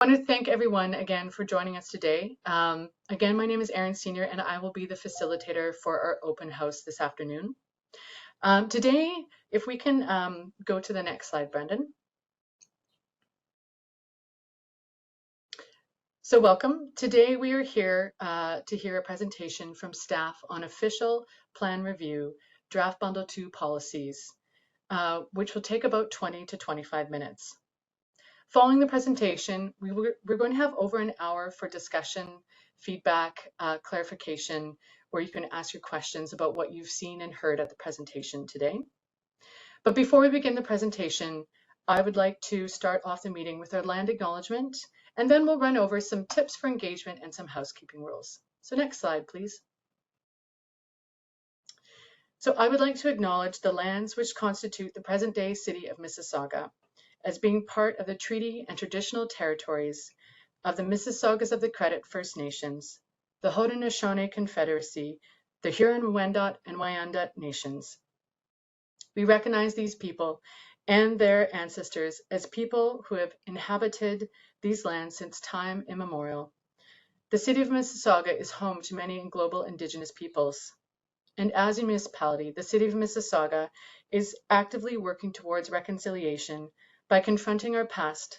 I want to thank everyone again for joining us today. Again, my name is Erin Senior, and I will be the facilitator for our open house this afternoon. Today, if we can go to the next slide, Brendan. So welcome. Today we are here to hear a presentation from staff on official plan review, draft bundle 2 policies, which will take about 20 to 25 minutes. Following the presentation, we're going to have over an hour for discussion, feedback, clarification, where you can ask your questions about what you've seen and heard at the presentation today. But before we begin the presentation, I would like to start off the meeting with our land acknowledgement, and then we'll run over some tips for engagement and some housekeeping rules. So next slide, please. So I would like to acknowledge the lands which constitute the present-day city of Mississauga as being part of the treaty and traditional territories of the Mississaugas of the Credit First Nations, the Haudenosaunee Confederacy, the Huron-Wendat and Wyandot Nations. We recognize these people and their ancestors as people who have inhabited these lands since time immemorial. The city of Mississauga is home to many global Indigenous peoples. And as a municipality, the city of Mississauga is actively working towards reconciliation by confronting our past,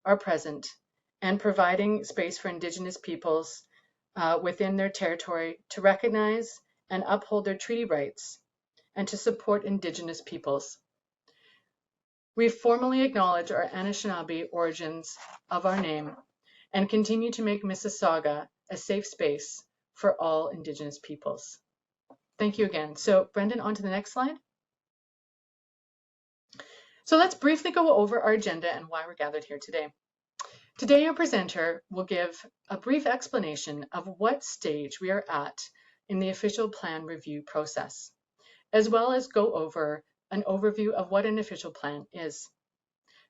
our present, and providing space for Indigenous peoples within their territory to recognize and uphold their treaty rights and to support Indigenous peoples. We formally acknowledge our Anishinaabe origins of our name and continue to make Mississauga a safe space for all Indigenous peoples. Thank you again. So Brendan, on to the next slide. So let's briefly go over our agenda and why we're gathered here today. Today, our presenter will give a brief explanation of what stage we are at in the official plan review process, as well as go over an overview of what an official plan is.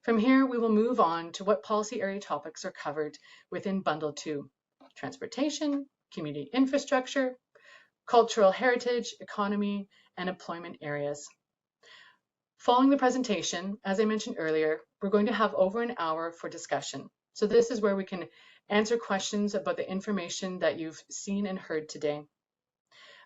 From here, we will move on to what policy area topics are covered within Bundle 2: transportation, community infrastructure, cultural heritage, economy, and employment areas. Following the presentation, as I mentioned earlier, we're going to have over an hour for discussion. So this is where we can answer questions about the information that you've seen and heard today.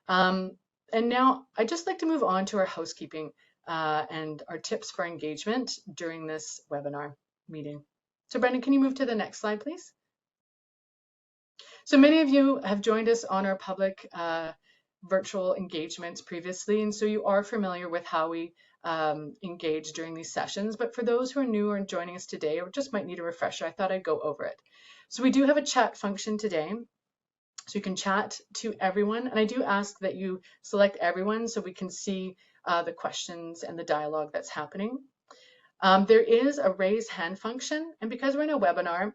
And now I'd just like to move on to our housekeeping and our tips for engagement during this webinar meeting. So Brendan, can you move to the next slide, please? So many of you have joined us on our public virtual engagements previously, and so you are familiar with how we engage during these sessions. But for those who are new or joining us today or just might need a refresher, I thought I'd go over it. So we do have a chat function today. So you can chat to everyone, and I do ask that you select everyone so we can see the questions and the dialogue that's happening. There is a raise hand function, and because we're in a webinar,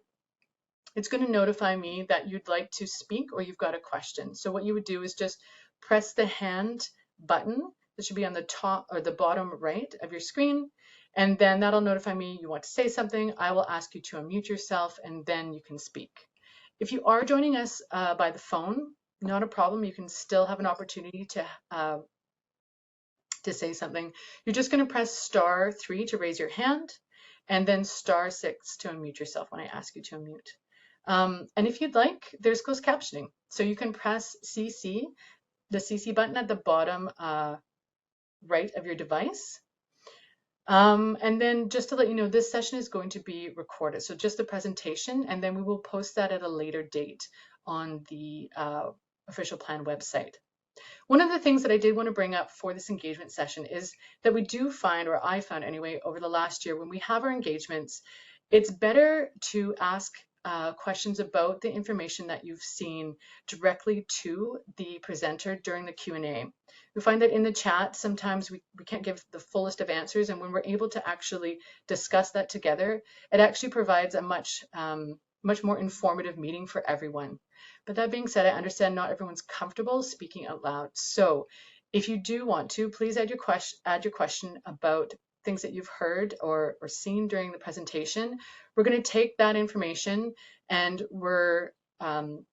it's going to notify me that you'd like to speak or you've got a question. So what you would do is just press the hand button that should be on the top or the bottom right of your screen, and then that'll notify me you want to say something. I will ask you to unmute yourself, and then you can speak. If you are joining us by the phone, not a problem. You can still have an opportunity to say something. You're just going to press *3 to raise your hand, and then *6 to unmute yourself when I ask you to unmute. And if you'd like, there's closed captioning. So you can press CC, the CC button at the bottom right of your device. And then just to let you know, this session is going to be recorded. So just the presentation, and then we will post that at a later date on the official plan website. One of the things that I did want to bring up for this engagement session is that we do find, or I found anyway, over the last year, when we have our engagements, it's better to ask questions about the information that you've seen directly to the presenter during the Q&A. We find that in the chat, sometimes we can't give the fullest of answers, and when we're able to actually discuss that together, it actually provides a much more informative meeting for everyone. But that being said, I understand not everyone's comfortable speaking out loud. So if you do want to, please add your question about things that you've heard or seen during the presentation. We're going to take that information and we're going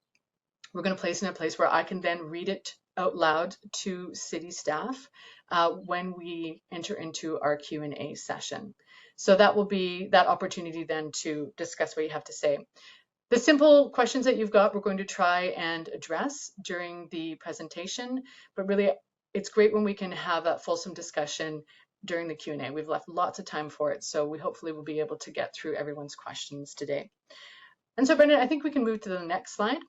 to place it in a place where I can then read it out loud to city staff when we enter into our Q&A session. So that will be that opportunity then to discuss what you have to say. The simple questions that you've got, we're going to try and address during the presentation, but really it's great when we can have that fulsome discussion during the Q&A. We've left lots of time for it, so we hopefully will be able to get through everyone's questions today. And so Brendan, I think we can move to the next slide.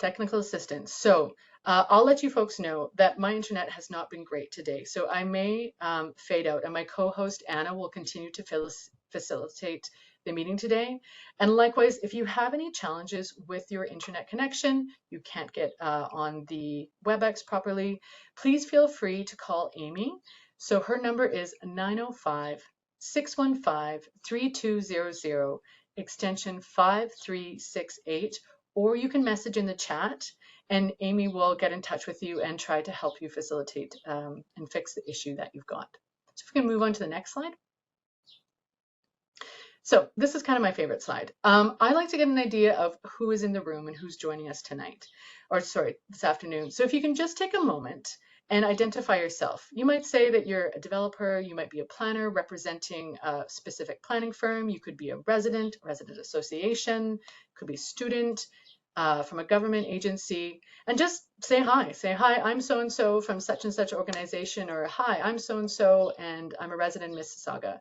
Technical assistance. So I'll let you folks know that my internet has not been great today. So I may fade out, and my co-host Anna will continue to facilitate the meeting today. And likewise, if you have any challenges with your internet connection, you can't get on the WebEx properly, please feel free to call Amy. So her number is 905-615-3200, extension 5368. Or you can message in the chat and Amy will get in touch with you and try to help you facilitate and fix the issue that you've got. So if we can move on to the next slide. So this is kind of my favorite slide. I like to get an idea of who is in the room and who's joining us tonight, or sorry, this afternoon. So if you can just take a moment and identify yourself. You might say that you're a developer, you might be a planner representing a specific planning firm, you could be a resident association, could be a student from a government agency, and just say hi. Say, hi, I'm so-and-so from such and such organization, or hi, I'm so-and-so and I'm a resident in Mississauga.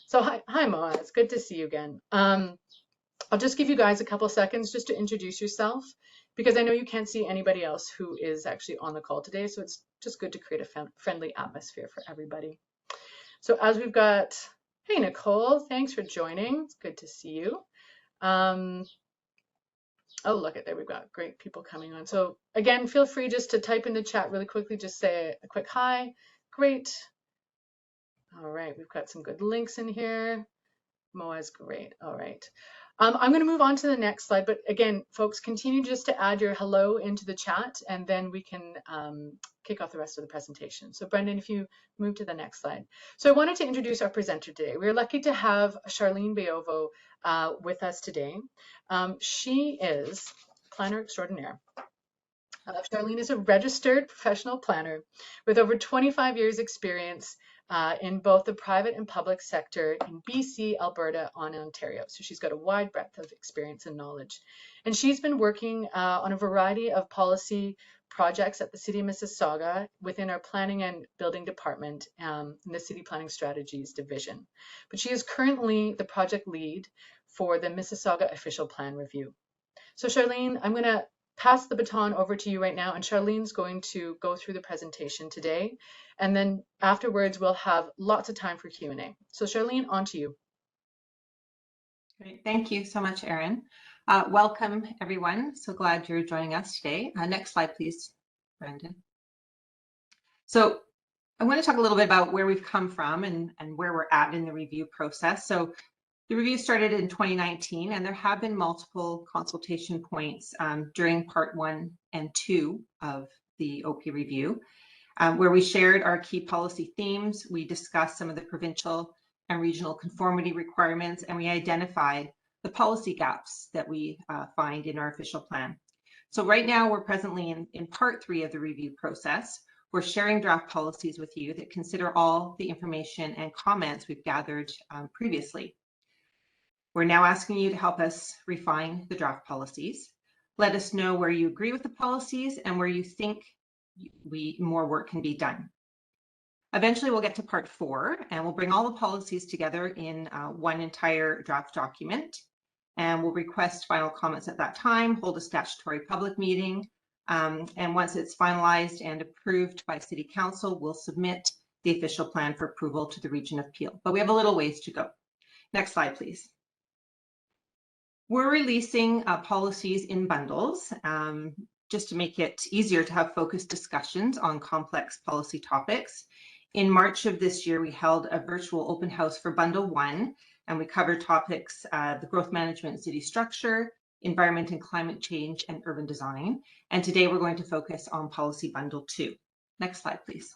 So hi Moa, it's good to see you again. I'll just give you guys a couple seconds just to introduce yourself, because I know you can't see anybody else who is actually on the call today, so it's just good to create a friendly atmosphere for everybody. So as we've got, hey Nicole, thanks for joining. It's good to see you. Oh, look at there, we've got great people coming on. So again, feel free just to type in the chat really quickly, just say a quick hi. Great. All right, we've got some good links in here. Moa's great. All right. I'm going to move on to the next slide, but again, folks, continue just to add your hello into the chat, and then we can kick off the rest of the presentation. So Brendan, if you move to the next slide. So I wanted to introduce our presenter today. We're lucky to have Charlene Beovo with us today. She is planner extraordinaire. Charlene is a registered professional planner with over 25 years experience in both the private and public sector in BC, Alberta, and Ontario. So she's got a wide breadth of experience and knowledge. And she's been working on a variety of policy projects at the City of Mississauga within our planning and building department in the City Planning Strategies division. But she is currently the project lead for the Mississauga Official Plan Review. So Charlene, I'm going to pass the baton over to you right now, and Charlene's going to go through the presentation today, and then afterwards we'll have lots of time for Q&A. So Charlene, on to you. Great. Thank you so much, Erin. Welcome, everyone. So glad you're joining us today. Next slide, please, Brendan. So I want to talk a little bit about where we've come from and where we're at in the review process. So the review started in 2019, and there have been multiple consultation points during part 1 and 2 of the OP review, where we shared our key policy themes, we discussed some of the provincial and regional conformity requirements, and we identified the policy gaps that we find in our official plan. So right now, we're presently in part 3 of the review process. We're sharing draft policies with you that consider all the information and comments we've gathered previously. We're now asking you to help us refine the draft policies. Let us know where you agree with the policies and where you think more work can be done. Eventually, we'll get to part 4, and we'll bring all the policies together in one entire draft document, and we'll request final comments at that time, hold a statutory public meeting, and once it's finalized and approved by City Council, we'll submit the official plan for approval to the Region of Peel. But we have a little ways to go. Next slide, please. We're releasing policies in bundles just to make it easier to have focused discussions on complex policy topics. In March of this year, we held a virtual open house for Bundle 1, and we covered topics, the growth management and city structure, environment and climate change, and urban design. And today we're going to focus on policy Bundle 2. Next slide, please.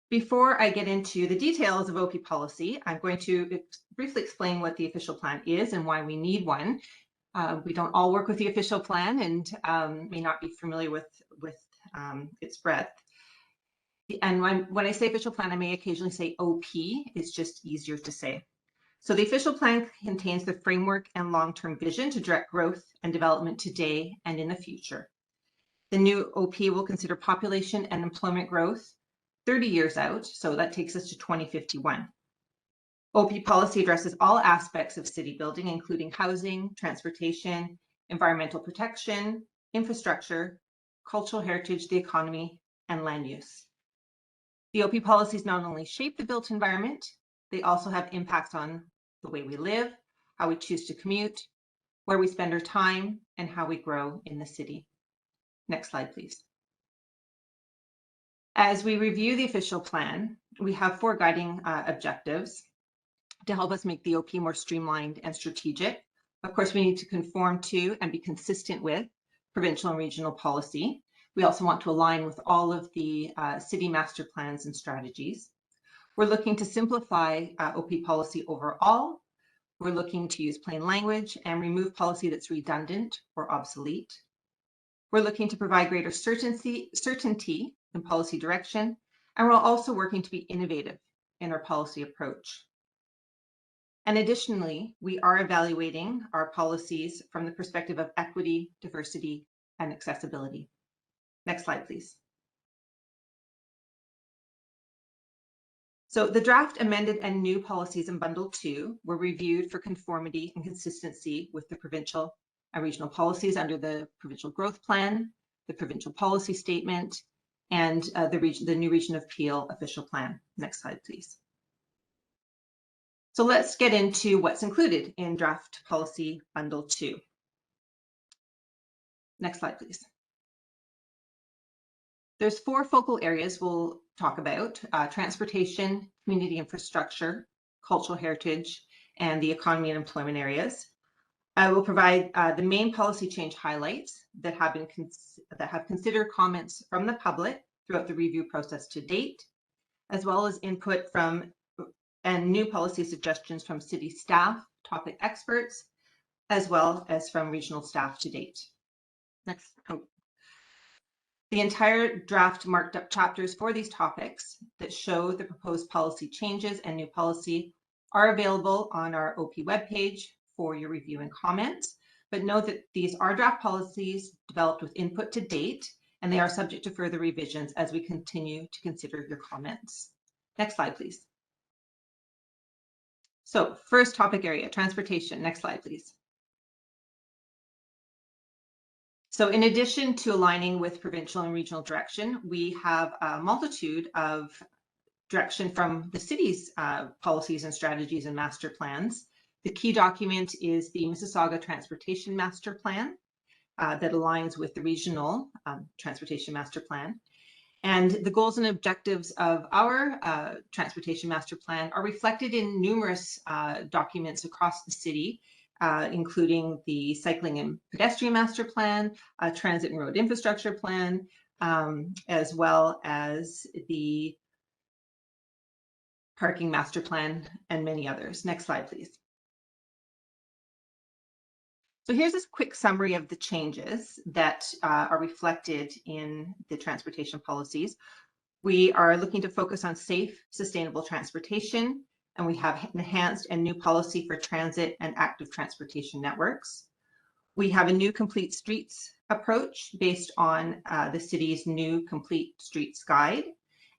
Before I get into the details of OP policy, I'm going to briefly explain what the official plan is and why we need one. We don't all work with the official plan and may not be familiar with its breadth. And when I say official plan, I may occasionally say OP. It's just easier to say. So the official plan contains the framework and long-term vision to direct growth and development today and in the future. The new OP will consider population and employment growth 30 years out, so that takes us to 2051. OP policy addresses all aspects of city building, including housing, transportation, environmental protection, infrastructure, cultural heritage, the economy, and land use. The OP policies not only shape the built environment, they also have impacts on the way we live, how we choose to commute, where we spend our time, and how we grow in the city. Next slide, please. As we review the official plan, we have 4 guiding objectives to help us make the OP more streamlined and strategic. Of course, we need to conform to and be consistent with provincial and regional policy. We also want to align with all of the city master plans and strategies. We're looking to simplify OP policy overall. We're looking to use plain language and remove policy that's redundant or obsolete. We're looking to provide greater certainty in policy direction, and we're also working to be innovative in our policy approach. And additionally, we are evaluating our policies from the perspective of equity, diversity, and accessibility. Next slide, please. So the draft amended and new policies in Bundle 2 were reviewed for conformity and consistency with the provincial and regional policies under the Provincial Growth Plan, the Provincial Policy Statement, and the new Region of Peel official plan. Next slide, please. So let's get into what's included in Draft Policy Bundle 2. Next slide, please. There's 4 focal areas we'll talk about: transportation, community infrastructure, cultural heritage, and the economy and employment areas. I will provide the main policy change highlights that have considered comments from the public throughout the review process to date, as well as input from and new policy suggestions from city staff, topic experts, as well as from regional staff to date. Next. The entire draft marked up chapters for these topics that show the proposed policy changes and new policy are available on our OP webpage for your review and comments. But note that these are draft policies developed with input to date, and they are subject to further revisions as we continue to consider your comments. Next slide, please. So first topic area, transportation. Next slide, please. So in addition to aligning with provincial and regional direction, we have a multitude of direction from the city's policies and strategies and master plans. The key document is the Mississauga Transportation Master Plan that aligns with the regional transportation master plan. And the goals and objectives of our transportation master plan are reflected in numerous documents across the city, including the cycling and pedestrian master plan, transit and road infrastructure plan, as well as the parking master plan and many others. Next slide, please. So here's a quick summary of the changes that are reflected in the transportation policies. We are looking to focus on safe, sustainable transportation, and we have enhanced and new policy for transit and active transportation networks. We have a new complete streets approach based on the city's new complete streets guide.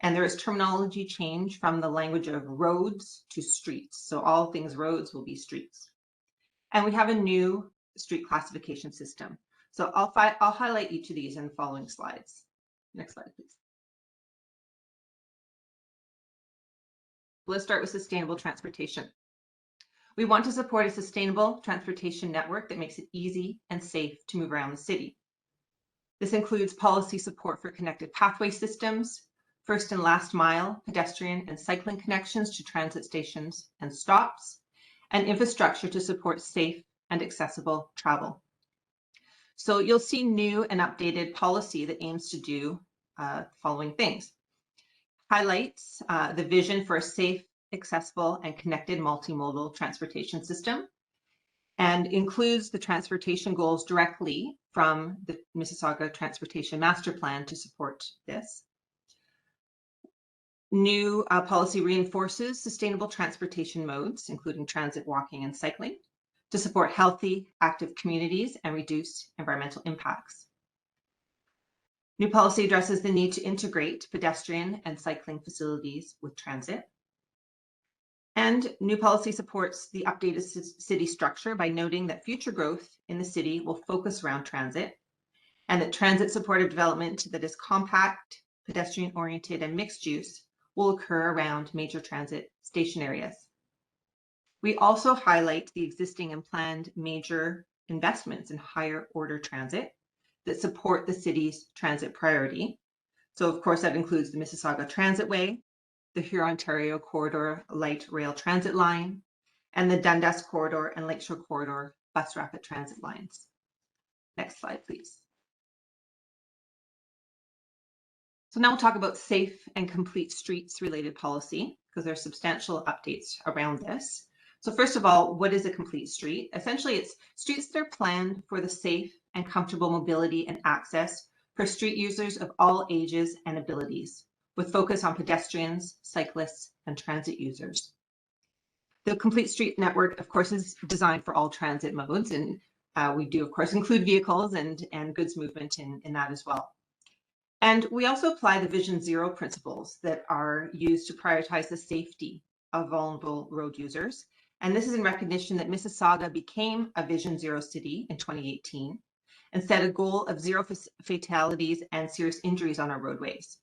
And there is terminology change from the language of roads to streets. So all things roads will be streets. And we have a new street classification system. So I'll highlight each of these in the following slides. Next slide, please. Let's start with sustainable transportation. We want to support a sustainable transportation network that makes it easy and safe to move around the city. This includes policy support for connected pathway systems, first and last mile pedestrian and cycling connections to transit stations and stops, and infrastructure to support safe and accessible travel. So you'll see new and updated policy that aims to do the following things. Highlights the vision for a safe, accessible, and connected multimodal transportation system, and includes the transportation goals directly from the Mississauga Transportation Master Plan to support this. New policy reinforces sustainable transportation modes, including transit, walking, and cycling, to support healthy, active communities and reduce environmental impacts. New policy addresses the need to integrate pedestrian and cycling facilities with transit. And new policy supports the updated city structure by noting that future growth in the city will focus around transit, and that transit supportive development that is compact, pedestrian oriented, and mixed use will occur around major transit station areas. We also highlight the existing and planned major investments in higher order transit that support the city's transit priority. So of course that includes the Mississauga Transitway, the Huron-Ontario Corridor Light Rail Transit Line, and the Dundas Corridor and Lakeshore Corridor Bus Rapid Transit lines. Next slide, please. So now we'll talk about safe and complete streets related policy, because there are substantial updates around this. So first of all, what is a complete street? Essentially, it's streets that are planned for the safe and comfortable mobility and access for street users of all ages and abilities, with focus on pedestrians, cyclists, and transit users. The complete street network, of course, is designed for all transit modes, and we do, of course, include vehicles and goods movement in that as well. And we also apply the Vision Zero principles that are used to prioritize the safety of vulnerable road users. And this is in recognition that Mississauga became a Vision Zero city in 2018 and set a goal of 0 fatalities and serious injuries on our roadways.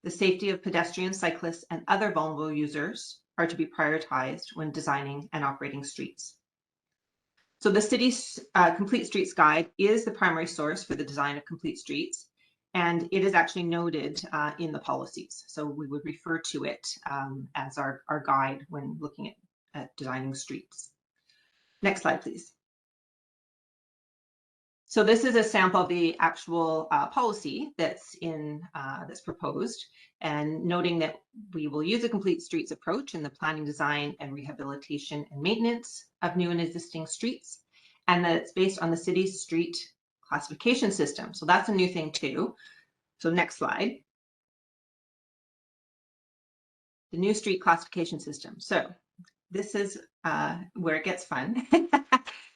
The safety of pedestrians, cyclists, and other vulnerable users are to be prioritized when designing and operating streets. So the city's Complete Streets Guide is the primary source for the design of complete streets, and it is actually noted in the policies. So we would refer to it as our guide when looking at designing streets. Next slide, please. So this is a sample of the actual policy that's proposed, and noting that we will use a complete streets approach in the planning, design, and rehabilitation and maintenance of new and existing streets, and that it's based on the city's street classification system. So that's a new thing too. So next slide. The new street classification system. So this is where it gets fun.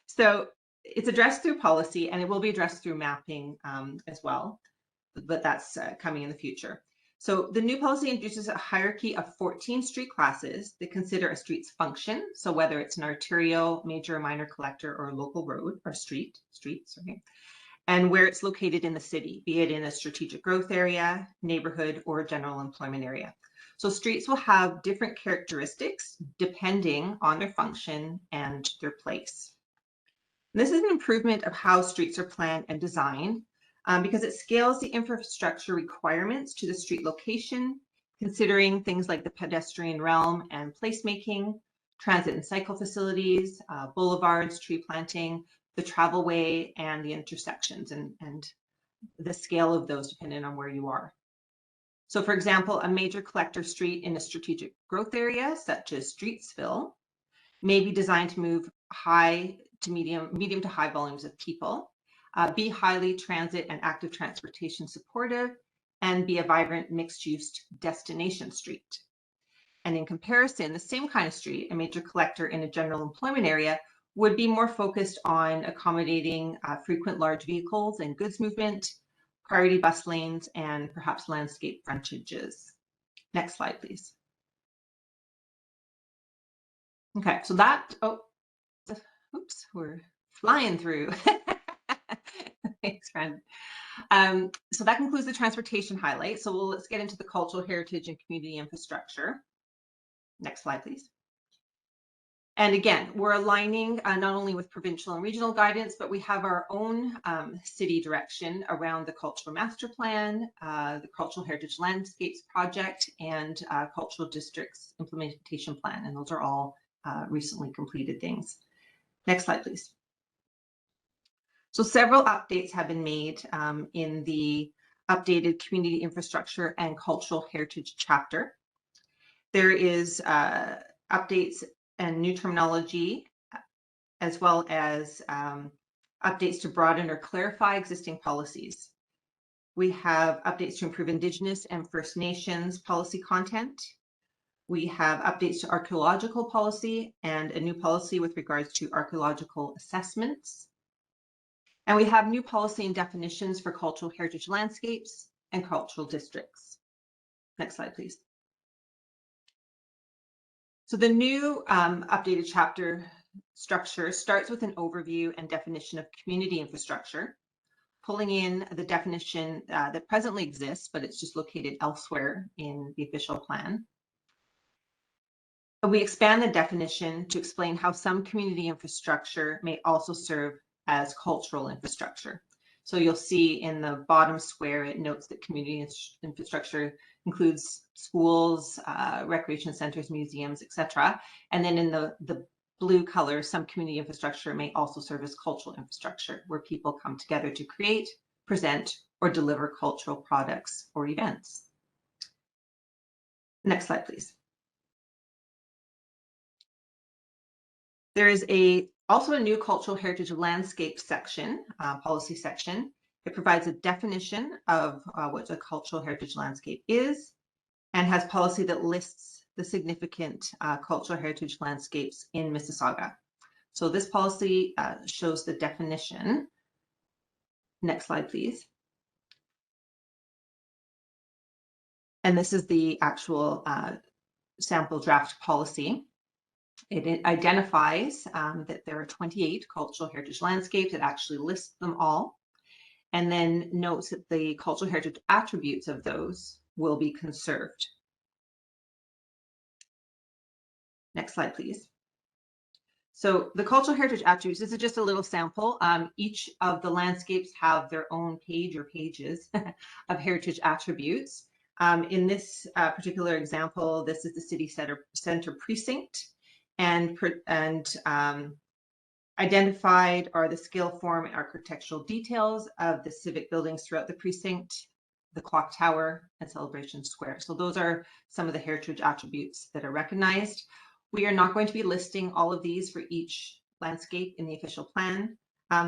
So it's addressed through policy, and it will be addressed through mapping as well, but that's coming in the future. So the new policy introduces a hierarchy of 14 street classes that consider a street's function. So whether it's an arterial, major or minor collector, or a local road or street, and where it's located in the city, be it in a strategic growth area, neighborhood, or a general employment area. So streets will have different characteristics depending on their function and their place. This is an improvement of how streets are planned and designed because it scales the infrastructure requirements to the street location, considering things like the pedestrian realm and placemaking, transit and cycle facilities, boulevards, tree planting, the travelway, and the intersections, and the scale of those depending on where you are. So for example, a major collector street in a strategic growth area, such as Streetsville, may be designed to move medium to high volumes of people, be highly transit and active transportation supportive, and be a vibrant mixed-use destination street. And in comparison, the same kind of street, a major collector in a general employment area, would be more focused on accommodating frequent large vehicles and goods movement, priority bus lanes, and perhaps landscape frontages. Next slide, please. Okay, so that, oops, we're flying through. Thanks, friend. So that concludes the transportation highlight. So let's get into the cultural heritage and community infrastructure. Next slide, please. And again, we're aligning not only with provincial and regional guidance, but we have our own city direction around the Cultural Master Plan, the Cultural Heritage Landscapes Project, and Cultural Districts Implementation Plan. And those are all recently completed things. Next slide, please. So several updates have been made in the updated community infrastructure and cultural heritage chapter. There is updates and new terminology, as well as updates to broaden or clarify existing policies. We have updates to improve Indigenous and First Nations policy content. We have updates to archaeological policy and a new policy with regards to archaeological assessments. And we have new policy and definitions for cultural heritage landscapes and cultural districts. Next slide, please. So the new updated chapter structure starts with an overview and definition of community infrastructure, pulling in the definition that presently exists, but it's just located elsewhere in the official plan. We expand the definition to explain how some community infrastructure may also serve as cultural infrastructure. So you'll see in the bottom square, it notes that community infrastructure includes schools, recreation centers, museums, etc. And then in the blue color, some community infrastructure may also serve as cultural infrastructure, where people come together to create, present, or deliver cultural products or events. Next slide, please. There is also a new cultural heritage landscape section, policy section. It provides a definition of what a cultural heritage landscape is and has policy that lists the significant cultural heritage landscapes in Mississauga. So this policy shows the definition. Next slide, please. And this is the actual sample draft policy. It identifies that there are 28 cultural heritage landscapes. It actually lists them all, and then notes that the cultural heritage attributes of those will be conserved. Next slide, please. So the cultural heritage attributes, this is just a little sample. Each of the landscapes have their own page or pages of heritage attributes. In this particular example, this is the city center precinct, and identified are the scale, form, and architectural details of the civic buildings throughout the precinct, the clock tower, and Celebration Square. So those are some of the heritage attributes that are recognized. We are not going to be listing all of these for each landscape in the official plan.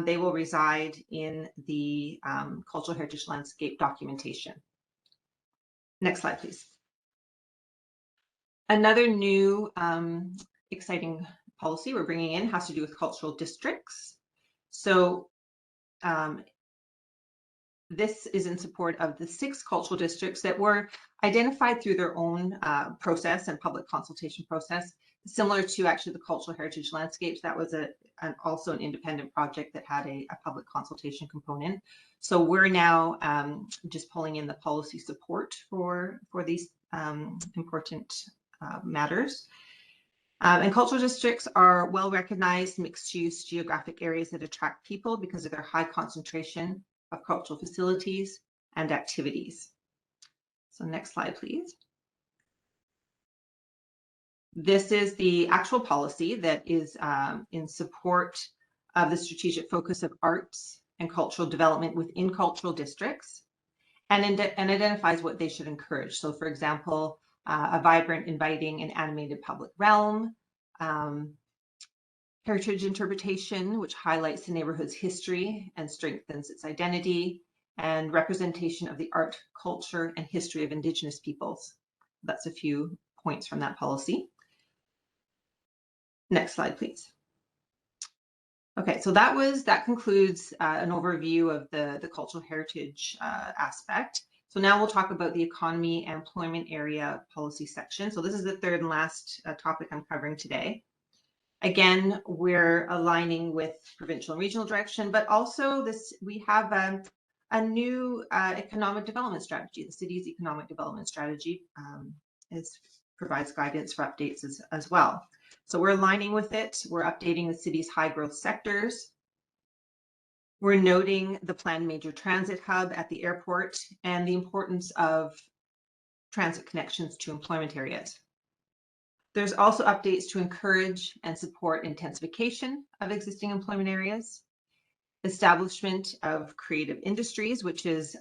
They will reside in the cultural heritage landscape documentation. Next slide, please. Another new exciting policy we're bringing in has to do with cultural districts. So this is in support of the 6 cultural districts that were identified through their own process and public consultation process, similar to actually the cultural heritage landscapes. That was also an independent project that had a public consultation component. So we're now just pulling in the policy support for these important matters. And cultural districts are well-recognized mixed-use geographic areas that attract people because of their high concentration of cultural facilities and activities. So next slide, please. This is the actual policy that is in support of the strategic focus of arts and cultural development within cultural districts, and identifies what they should encourage. So for example, a vibrant, inviting, and animated public realm, heritage interpretation, which highlights the neighborhood's history and strengthens its identity, and representation of the art, culture, and history of Indigenous peoples. That's a few points from that policy. Next slide, please. Okay, so that concludes an overview of the cultural heritage aspect. So now we'll talk about the economy and employment area policy section. So this is the third and last topic I'm covering today. Again, we're aligning with provincial and regional direction, but also we have a new economic development strategy. The city's economic development strategy provides guidance for updates as well. So we're aligning with it. We're updating the city's high growth sectors. We're noting the planned major transit hub at the airport and the importance of transit connections to employment areas. There's also updates to encourage and support intensification of existing employment areas, establishment of creative industries, which is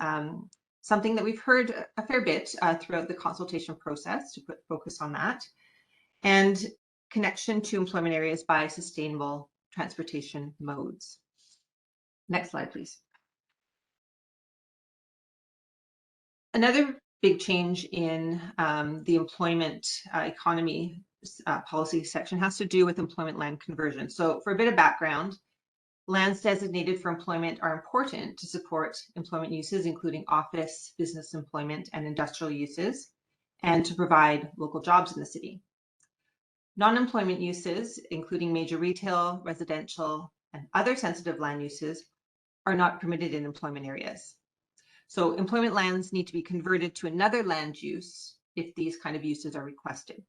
something that we've heard a fair bit throughout the consultation process, to put focus on that, and connection to employment areas by sustainable transportation modes. Next slide, please. Another big change in the employment economy policy section has to do with employment land conversion. So for a bit of background, lands designated for employment are important to support employment uses, including office, business employment, and industrial uses, and to provide local jobs in the city. Non-employment uses, including major retail, residential, and other sensitive land uses, are not permitted in employment areas. So employment lands need to be converted to another land use if these kind of uses are requested.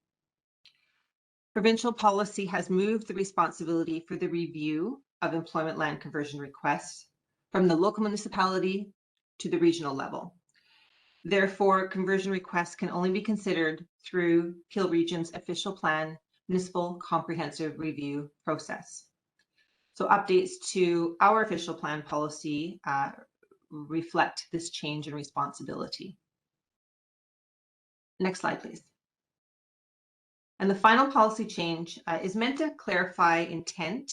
Provincial policy has moved the responsibility for the review of employment land conversion requests from the local municipality to the regional level. Therefore, conversion requests can only be considered through Peel Region's official plan municipal comprehensive review process. So updates to our official plan policy reflect this change in responsibility. Next slide, please. And the final policy change is meant to clarify intent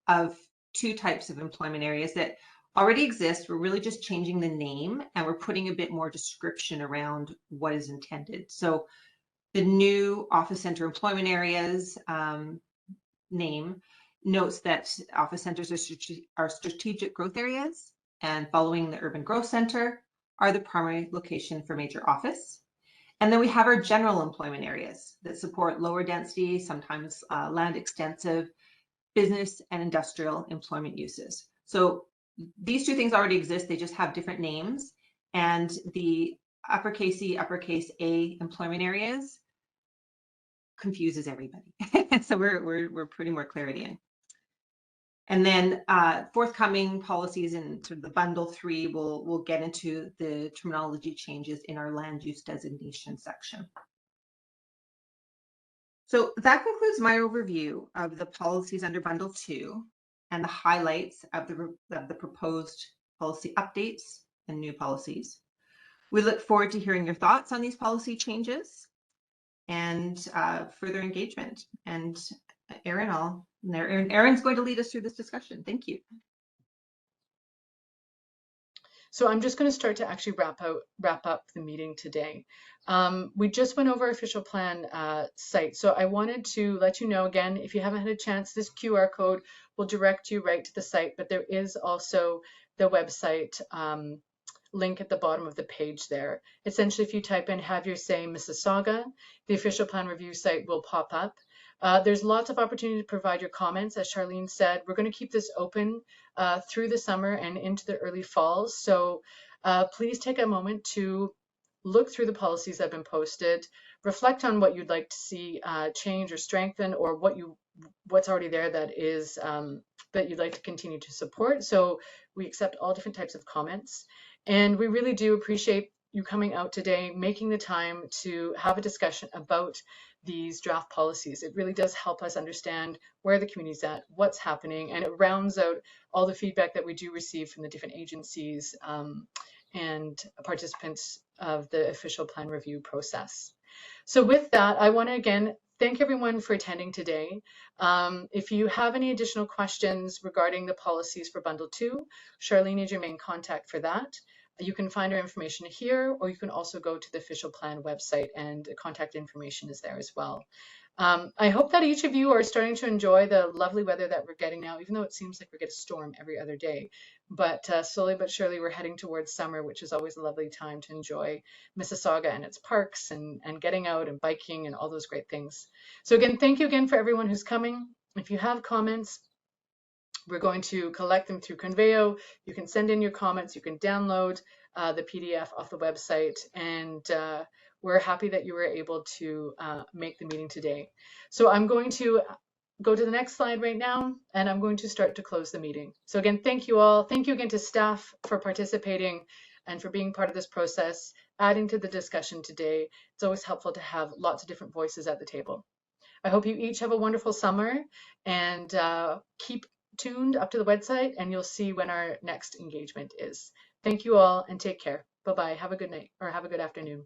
of two types of employment areas that already exist. We're really just changing the name and we're putting a bit more description around what is intended. So the new office center employment areas name notes that office centers are strategic growth areas, and following the urban growth center are the primary location for major office. And then we have our general employment areas that support lower density, sometimes land extensive, business and industrial employment uses. So these two things already exist, they just have different names. And the uppercase E, uppercase A employment areas confuses everybody. So we're putting more clarity in. And then forthcoming policies in sort of the bundle 3 will get into the terminology changes in our land use designation section. So that concludes my overview of the policies under bundle 2 and the highlights of the proposed policy updates and new policies. We look forward to hearing your thoughts on these policy changes and further engagement. And Erin's going to lead us through this discussion. Thank you. So I'm just going to start to actually wrap up the meeting today. We just went over official plan site. So I wanted to let you know again, if you haven't had a chance, this QR code will direct you right to the site, but there is also the website link at the bottom of the page there. Essentially, if you type in Have Your Say Mississauga, the official plan review site will pop up. There's lots of opportunity to provide your comments. As Charlene said, we're going to keep this open through the summer and into the early fall. So please take a moment to look through the policies that have been posted, reflect on what you'd like to see change or strengthen, or what's already there that is that you'd like to continue to support. So we accept all different types of comments. And we really do appreciate you coming out today, making the time to have a discussion about these draft policies. It really does help us understand where the community's at, what's happening, and it rounds out all the feedback that we do receive from the different agencies and participants of the official plan review process. So with that, I want to again thank everyone for attending today. If you have any additional questions regarding the policies for Bundle 2, Charlene is your main contact for that. You can find our information here, or you can also go to the official plan website and contact information is there as well. I hope that each of you are starting to enjoy the lovely weather that we're getting now, even though it seems like we get a storm every other day. But slowly but surely we're heading towards summer, which is always a lovely time to enjoy Mississauga and its parks and getting out and biking and all those great things. So again, thank you again for everyone who's coming. If you have comments, we're going to collect them through Conveo. You can send in your comments. You can download the PDF off the website. And we're happy that you were able to make the meeting today. So I'm going to go to the next slide right now, and I'm going to start to close the meeting. So again, thank you all. Thank you again to staff for participating and for being part of this process, adding to the discussion today. It's always helpful to have lots of different voices at the table. I hope you each have a wonderful summer, and keep tuned up to the website and you'll see when our next engagement is. Thank you all and take care. Bye-bye. Have a good night or have a good afternoon.